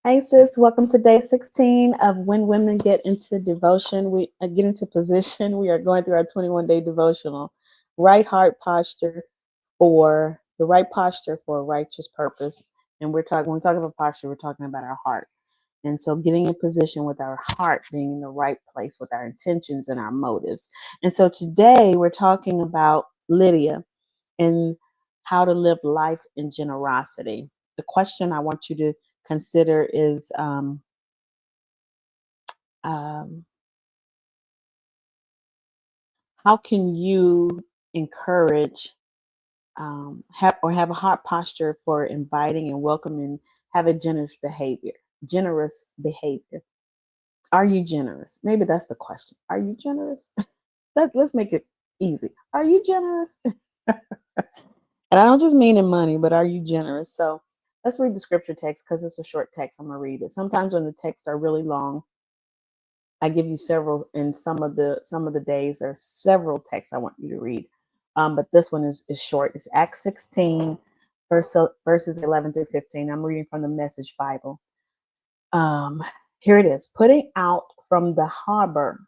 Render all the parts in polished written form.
Hey sis, welcome to day 16 of When Women Get into Devotion. We get into position. We are going through our 21-day devotional. Right heart posture for the right posture for a righteous purpose. And when we talk about posture, we're talking about our heart. And so getting in position with our heart being in the right place with our intentions and our motives. And so today we're talking about Lydia and how to live life in generosity. The question I want you to consider is um, how can you encourage have a heart posture for inviting and welcoming, have a generous behavior. Are you generous? Maybe that's the question. Are you generous? Let's make it easy. Are you generous? And I don't just mean in money, but are you generous? So let's read the scripture text because it's a short text. I'm gonna read it. Sometimes when the texts are really long, I give you several, and some of the days there are several texts I want you to read. But this one is short. It's Acts 16, verses 11 through 15. I'm reading from the Message Bible. Um, Here it is. Putting out from the harbor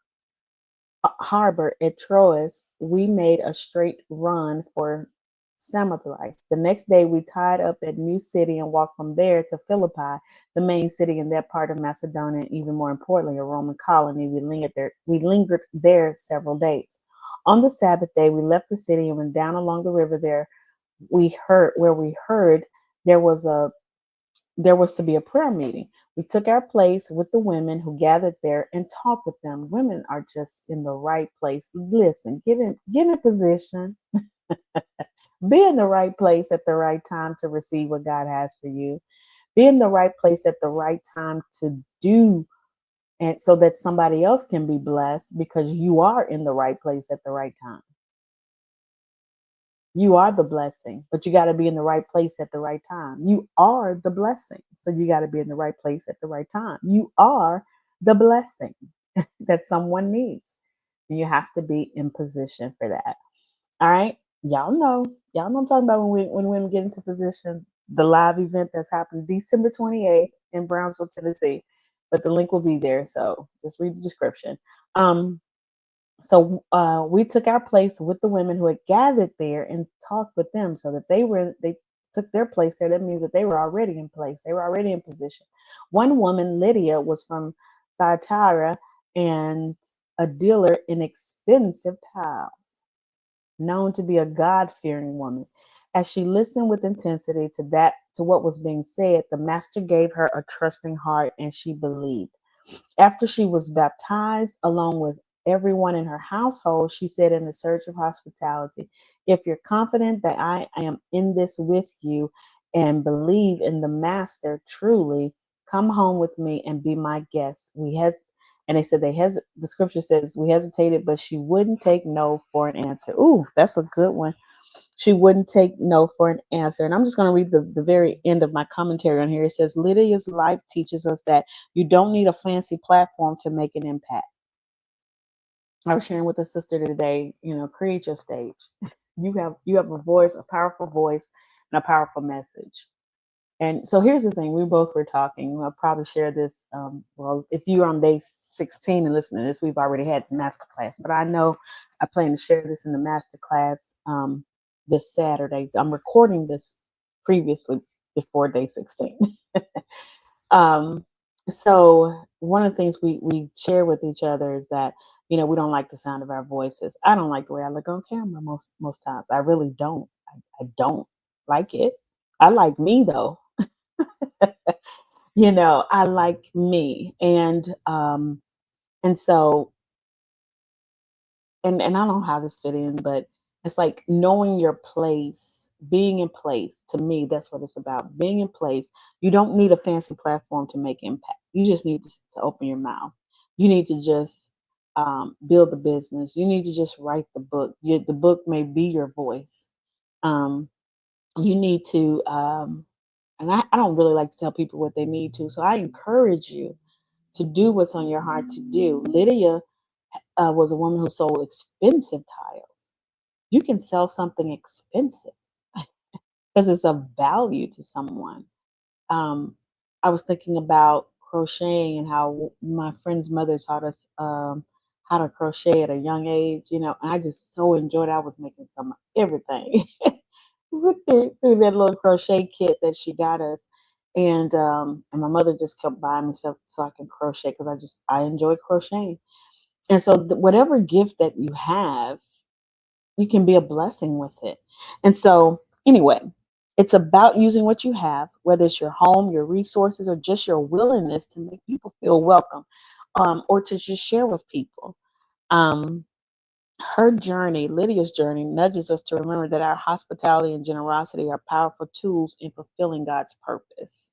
at Troas, we made a straight run for Samothrace. The next day, we tied up at New City and walked from there to Philippi, the main city in that part of Macedonia, and even more importantly, a Roman colony. We lingered there several days. On the Sabbath day, we left the city and went down along the river. We heard there was a there was to be a prayer meeting. We took our place with the women who gathered there and talked with them. Women are just in the right place. Listen, get in position, be in the right place at the right time to receive what God has for you. Be in the right place at the right time to do, and so that somebody else can be blessed because you are in the right place at the right time. You are the blessing, but you got to be in the right place at the right time. You are the blessing. So you got to be in the right place at the right time. You are the blessing that someone needs. And you have to be in position for that. All right. Y'all know I'm talking about when women get into position, the live event that's happening December 28th in Brownsville, Tennessee. But the link will be there. So just read the description. Um, so we took our place with the women who had gathered there and talked with them so that they took their place there. That means that they were already in place. They were already in position. One woman, Lydia, was from Thyatira and a dealer in expensive tiles, known to be a God-fearing woman. As she listened with intensity to what was being said, the master gave her a trusting heart and she believed. After she was baptized, along with everyone in her household, she said in a surge of hospitality, if you're confident that I am in this with you and believe in the Master truly, come home with me and be my guest. And they said the scripture says we hesitated, but she wouldn't take no for an answer. Ooh, that's a good one. She wouldn't take no for an answer. And I'm just going to read the very end of my commentary on here. It says, Lydia's life teaches us that you don't need a fancy platform to make an impact. I was sharing with a sister today, create your stage. You have a voice, a powerful voice, and a powerful message. And so here's the thing: we both were talking. I'll probably share this. Well, if you're on day 16 and listening to this, we've already had the master class. But I know I plan to share this in the master class this Saturday. So I'm recording this previously before day 16. um, so one of the things we share with each other is that we don't like the sound of our voices. I don't like the way I look on camera most times. I really don't. I don't like it. I like me though. I like me, and so and I don't know how this fit in, but it's like knowing your place, being in place. To me, that's what it's about. Being in place. You don't need a fancy platform to make impact. You just need to open your mouth. You need to just build the business. You need to just write the book. The book may be your voice. Um, you need to and I don't really like to tell people what they need to, so I encourage you to do what's on your heart to do. Lydia was a woman who sold expensive tiles. You can sell something expensive because it's of value to someone. um, I was thinking about crocheting and how my friend's mother taught us how to crochet at a young age, you know, and I just so enjoyed it. I was making some of everything through that little crochet kit that she got us. And my mother just kept buying me stuff so I can crochet because I enjoy crocheting. And so whatever gift that you have, you can be a blessing with it. And so, anyway, it's about using what you have, whether it's your home, your resources, or just your willingness to make people feel welcome, or to just share with people. Um, Her journey, Lydia's journey, nudges us to remember that our hospitality and generosity are powerful tools in fulfilling God's purpose.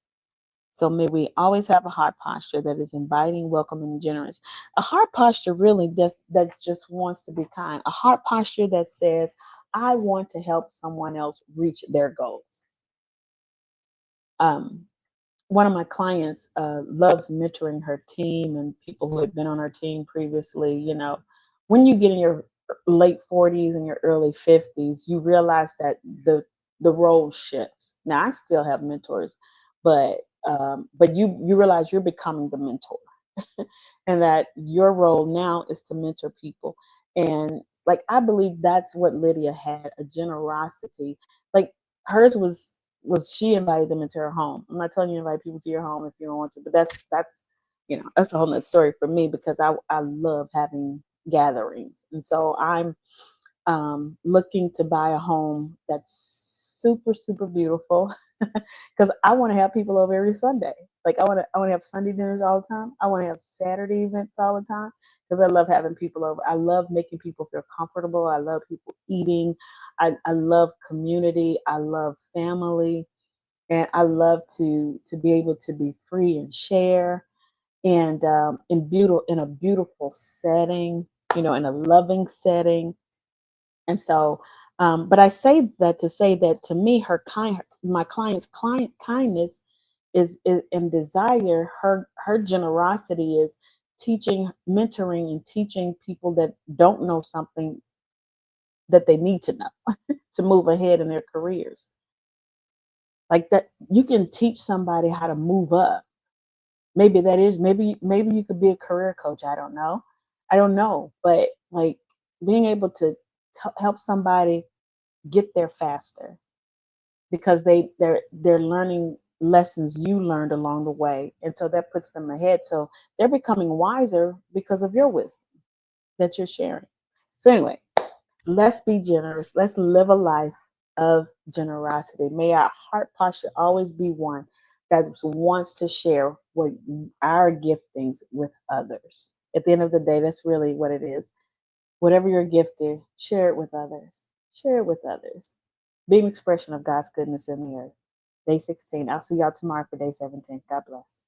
So may we always have a heart posture that is inviting, welcoming, and generous. A heart posture really that just wants to be kind. A heart posture that says, I want to help someone else reach their goals. Um, One of my clients loves mentoring her team and people who had been on her team previously. You know, when you get in your late 40s and your early 50s, you realize that the role shifts. Now, I still have mentors, but you realize you're becoming the mentor, and that your role now is to mentor people. And like I believe that's what Lydia had, a generosity. Like hers was she invited them into her home. I'm not telling you to invite people to your home if you don't want to, but that's you know, that's a whole nother story for me because I love having gatherings. And so I'm looking to buy a home that's super, super beautiful because I want to have people over every Sunday. Like I want to have Sunday dinners all the time. I want to have Saturday events all the time because I love having people over. I love making people feel comfortable. I love people eating. I love community. I love family, and I love to be able to be free and share, and in a beautiful setting, you know, in a loving setting. And so, but I say that to say that to me, my client's client kindness is and desire, her generosity is teaching, mentoring, and teaching people that don't know something that they need to know to move ahead in their careers. Like that, you can teach somebody how to move up. Maybe you could be a career coach. I don't know, but like being able to help somebody get there faster because they're learning lessons you learned along the way, and so that puts them ahead, so they're becoming wiser because of your wisdom that you're sharing. So anyway, let's be generous. Let's live a life of generosity. May our heart posture always be one that wants to share what our giftings with others. At the end of the day, that's really what it is. Whatever you're gifted, share it with others. Share it with others. Be an expression of God's goodness in the earth. Day 16. I'll see y'all tomorrow for day 17. God bless.